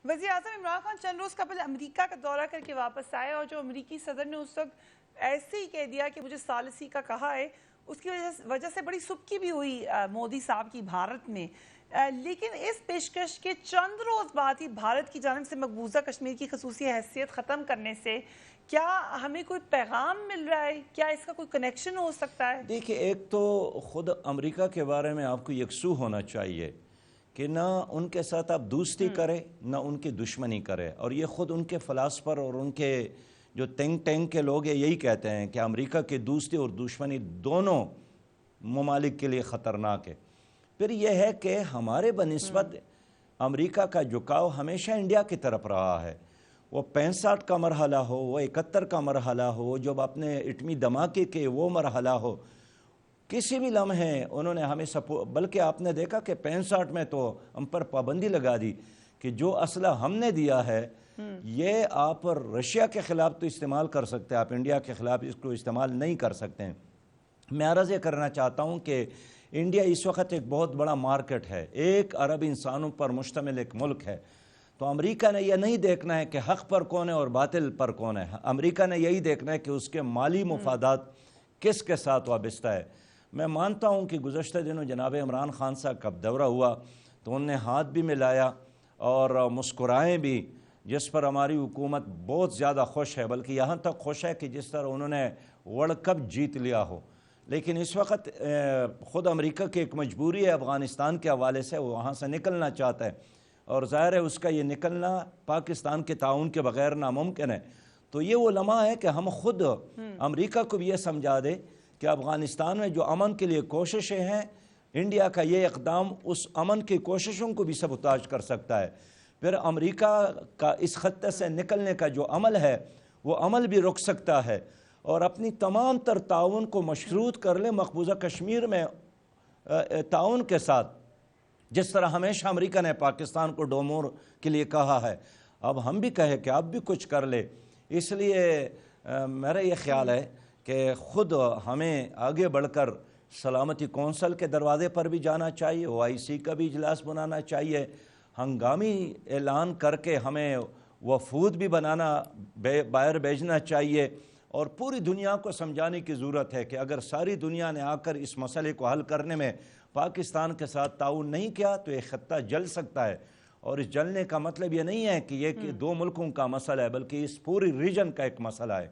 وزیر اعظم عمران خان چند روز قبل امریکہ کا دورہ کر کے واپس آئے اور جو امریکی صدر نے اس وقت ایسے ہی کہہ دیا کہ مجھے ثالثی کا کہا ہے، اس کی وجہ سے بڑی سبکی بھی ہوئی مودی صاحب کی بھارت میں، لیکن اس پیشکش کے چند روز بعد ہی بھارت کی جانب سے مقبوضہ کشمیر کی خصوصی حیثیت ختم کرنے سے کیا ہمیں کوئی پیغام مل رہا ہے؟ کیا اس کا کوئی کنیکشن ہو سکتا ہے؟ دیکھیں، ایک تو خود امریکہ کے بارے میں آپ کو یکسو ہونا چاہیے کہ نہ ان کے ساتھ آپ دوستی کریں نہ ان کی دشمنی کریں، اور یہ خود ان کے فلاسفر اور ان کے جو تھنک ٹینک کے لوگ ہیں یہی کہتے ہیں کہ امریکہ کی دوستی اور دشمنی دونوں ممالک کے لیے خطرناک ہے۔ پھر یہ ہے کہ ہمارے بنسبت امریکہ کا جھکاؤ ہمیشہ انڈیا کی طرف رہا ہے، وہ 65 کا مرحلہ ہو، وہ 71 کا مرحلہ ہو، جب اپنے ایٹمی دھماکے کے وہ مرحلہ ہو، کسی بھی لمحے انہوں نے ہمیں بلکہ آپ نے دیکھا کہ 65 میں تو ہم پر پابندی لگا دی کہ جو اسلحہ ہم نے دیا ہے یہ آپ رشیا کے خلاف تو استعمال کر سکتے ہیں، آپ انڈیا کے خلاف اس کو استعمال نہیں کر سکتے ہیں۔ میں عرض یہ کرنا چاہتا ہوں کہ انڈیا اس وقت ایک بہت بڑا مارکیٹ ہے، 1 ارب انسانوں پر مشتمل ایک ملک ہے، تو امریکہ نے یہ نہیں دیکھنا ہے کہ حق پر کون ہے اور باطل پر کون ہے، امریکہ نے یہی دیکھنا ہے کہ اس کے مالی مفادات کس کے ساتھ وابستہ ہے۔ میں مانتا ہوں کہ گزشتہ دنوں جناب عمران خان صاحب کا دورہ ہوا تو انہوں نے ہاتھ بھی ملایا اور مسکرائیں بھی، جس پر ہماری حکومت بہت زیادہ خوش ہے، بلکہ یہاں تک خوش ہے کہ جس طرح انہوں نے ورلڈ کپ جیت لیا ہو۔ لیکن اس وقت خود امریکہ کی ایک مجبوری ہے افغانستان کے حوالے سے، وہ وہاں سے نکلنا چاہتا ہے، اور ظاہر ہے اس کا یہ نکلنا پاکستان کے تعاون کے بغیر ناممکن ہے۔ تو یہ وہ لمحہ ہے کہ ہم خود امریکہ کو بھی یہ سمجھا دیں کہ افغانستان میں جو امن کے لیے کوششیں ہیں، انڈیا کا یہ اقدام اس امن کی کوششوں کو بھی سبوتاژ کر سکتا ہے، پھر امریکہ کا اس خطے سے نکلنے کا جو عمل ہے وہ عمل بھی رک سکتا ہے، اور اپنی تمام تر تعاون کو مشروط کر لیں مقبوضہ کشمیر میں تعاون کے ساتھ، جس طرح ہمیشہ امریکہ نے پاکستان کو ڈومور کے لیے کہا ہے، اب ہم بھی کہیں کہ آپ بھی کچھ کر لیں۔ اس لیے میرا یہ خیال ہے کہ خود ہمیں آگے بڑھ کر سلامتی کونسل کے دروازے پر بھی جانا چاہیے، OIC کا بھی اجلاس بنانا چاہیے، ہنگامی اعلان کر کے ہمیں وفود بھی بنانا باہر بھیجنا چاہیے، اور پوری دنیا کو سمجھانے کی ضرورت ہے کہ اگر ساری دنیا نے آ کر اس مسئلے کو حل کرنے میں پاکستان کے ساتھ تعاون نہیں کیا تو یہ خطہ جل سکتا ہے، اور اس جلنے کا مطلب یہ نہیں ہے کہ یہ 2 ملکوں کا مسئلہ ہے، بلکہ اس پوری ریجن کا ایک مسئلہ ہے۔